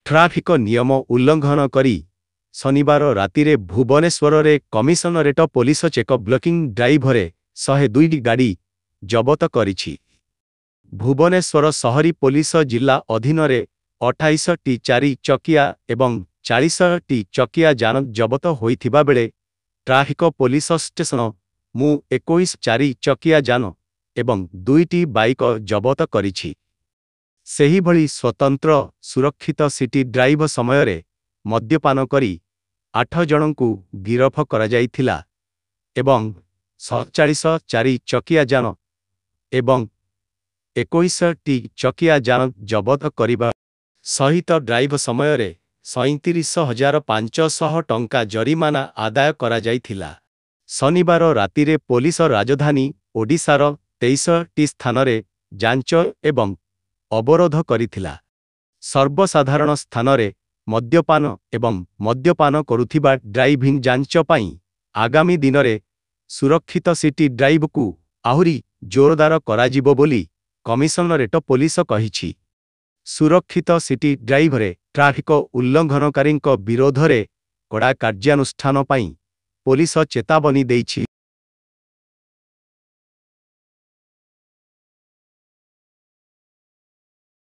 Traffic नियम उल्लंघन करी शनिवार रातिरे Bhubaneswar commissionerate police check blocking drive 102 गाड़ी जबत करिछि। भुवनेश्वर शहरी पुलिस जिला अधीन 28 टी 4 चकिया एवं 40 टी चकिया जान जबत होइथिबा बेले ट्राफिक पुलिस स्टेशन मु 21 4 चकिया जान एवं 2 टी बाइक जबत करिछि। सेही भली स्वतंत्र सुरक्षित सिटी ड्राइव समय मद्यपान करी 8 जनकु गिरफ करा जाइथिला एवं 47 4 चकिया जान एवं 21 टी चकिया जान जबत करिबा सहित ड्राइव समय 37,500 टंका जरिमाना आदाय करा जाइथिला। शनिवार रातिरे पुलिस राजधानी ओडिशार 23 टी स्थान रे जांच एवं अवरोध करिथिला। सर्वसाधारण स्थान रे मद्यपान एवं मद्यपान करुथिबा ड्राइविंग जांच पई आगामी दिन रे सुरक्षित सिटी ड्राइव को आहुरी जोरदार कराजिबो बोली कमिशनरेट पुलिस कहिछि। सुरक्षित सिटी ड्राइव रे ट्राफिक उल्लंघनकारी विरोध रे कड़ा कार्यानुष्ठान पई पुलिस चेतावनी देइछि।